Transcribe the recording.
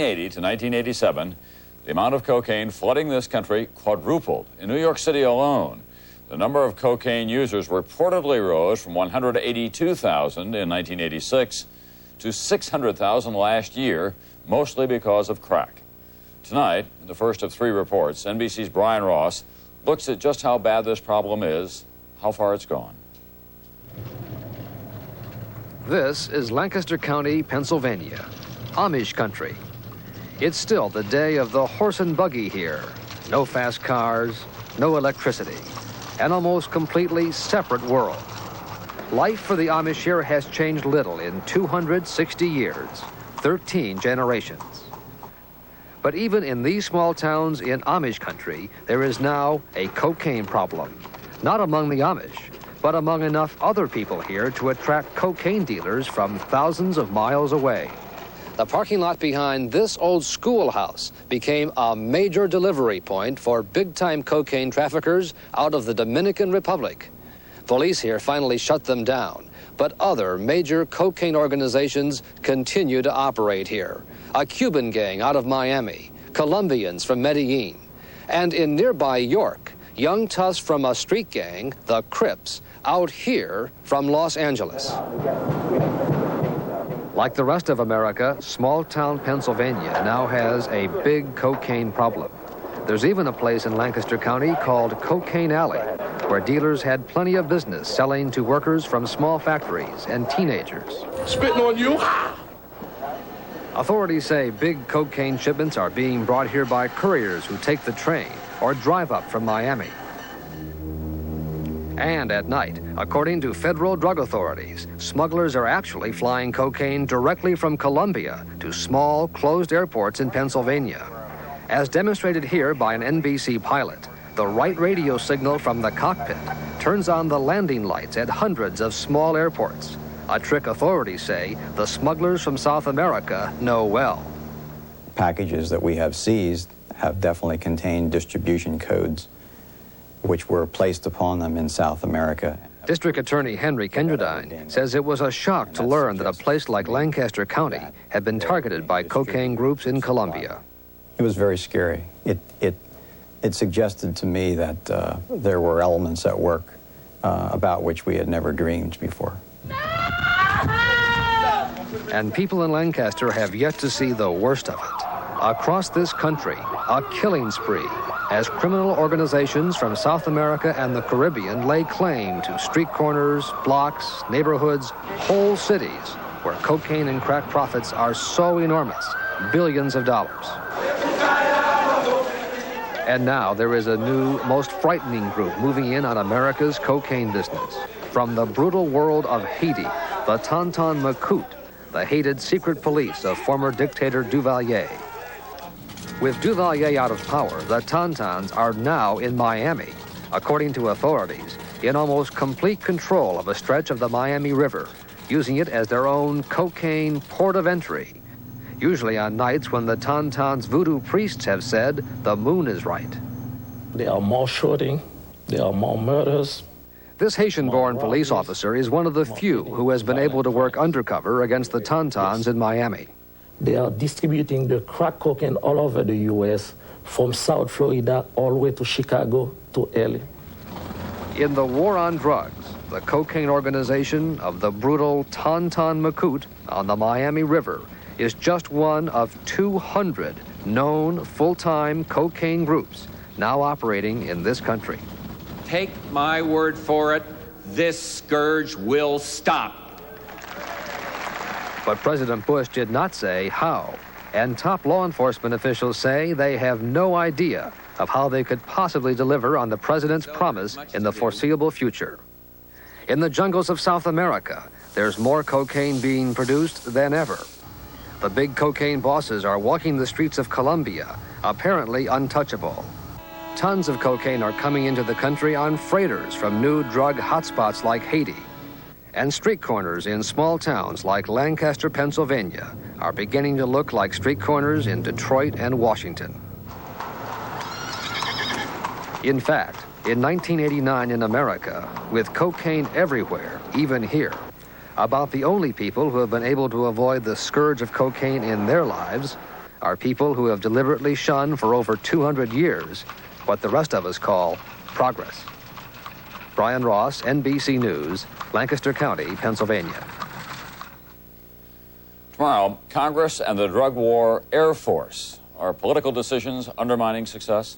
1980 to 1987, the amount of cocaine flooding this country quadrupled. In New York City alone, the number of cocaine users reportedly rose from 182,000 in 1986 to 600,000 last year, mostly because of crack. Tonight, in the first of three reports, NBC's Brian Ross looks at just how bad this problem is, how far it's gone. This is Lancaster County, Pennsylvania, Amish country. It's still the day of the horse and buggy here. No fast cars, no electricity, an almost completely separate world. Life for the Amish here has changed little in 260 years, 13 generations. But even in these small towns in Amish country, there is now a cocaine problem. Not among the Amish, but among enough other people here to attract cocaine dealers from thousands of miles away. The parking lot behind this old schoolhouse became a major delivery point for big-time cocaine traffickers out of the Dominican Republic. Police here finally shut them down, but other major cocaine organizations continue to operate here. A Cuban gang out of Miami, Colombians from Medellin, and in nearby York, young toughs from a street gang, the Crips, out here from Los Angeles. Like the rest of America, small-town Pennsylvania now has a big cocaine problem. There's even a place in Lancaster County called Cocaine Alley, where dealers had plenty of business selling to workers from small factories and teenagers. Spitting on you. Authorities say big cocaine shipments are being brought here by couriers who take the train or drive up from Miami. And at night, according to federal drug authorities, smugglers are actually flying cocaine directly from Colombia to small, closed airports in Pennsylvania. As demonstrated here by an NBC pilot, the right radio signal from the cockpit turns on the landing lights at hundreds of small airports, a trick authorities say the smugglers from South America know well. Packages that we have seized have definitely contained distribution codes which were placed upon them in South America. District Attorney Henry Kendradine says it was a shock to learn that a place like Lancaster County had been targeted by cocaine groups in Colombia. It was very scary. It suggested to me that there were elements at work about which we had never dreamed before. And people in Lancaster have yet to see the worst of it. Across this country, a killing spree as criminal organizations from South America and the Caribbean lay claim to street corners, blocks, neighborhoods, whole cities where cocaine and crack profits are so enormous, billions of dollars. And now there is a new, most frightening group moving in on America's cocaine business. From the brutal world of Haiti, the Tonton Macoute, the hated secret police of former dictator Duvalier. With Duvalier out of power, the Tontons are now in Miami, according to authorities, in almost complete control of a stretch of the Miami River, using it as their own cocaine port of entry, usually on nights when the Tontons' voodoo priests have said the moon is right. There are more shooting, there are more murders. This Haitian-born police officer is one of the few who has been able to work undercover against the Tontons in Miami. They are distributing the crack cocaine all over the U.S., from South Florida all the way to Chicago to LA. In the war on drugs, the cocaine organization of the brutal Tonton Macoute on the Miami River is just one of 200 known full-time cocaine groups now operating in this country. Take my word for it, this scourge will stop. But President Bush did not say how, and top law enforcement officials say they have no idea of how they could possibly deliver on the president's promise in the foreseeable future. In the jungles of South America, there's more cocaine being produced than ever. The big cocaine bosses are walking the streets of Colombia, apparently untouchable. Tons of cocaine are coming into the country on freighters from new drug hotspots like Haiti. And street corners in small towns like Lancaster, Pennsylvania, are beginning to look like street corners in Detroit and Washington. In fact, in 1989 in America, with cocaine everywhere, even here, about the only people who have been able to avoid the scourge of cocaine in their lives are people who have deliberately shunned for over 200 years what the rest of us call progress. Brian Ross, NBC News, Lancaster County, Pennsylvania. Tomorrow, Congress and the drug war Air Force. Are political decisions undermining success?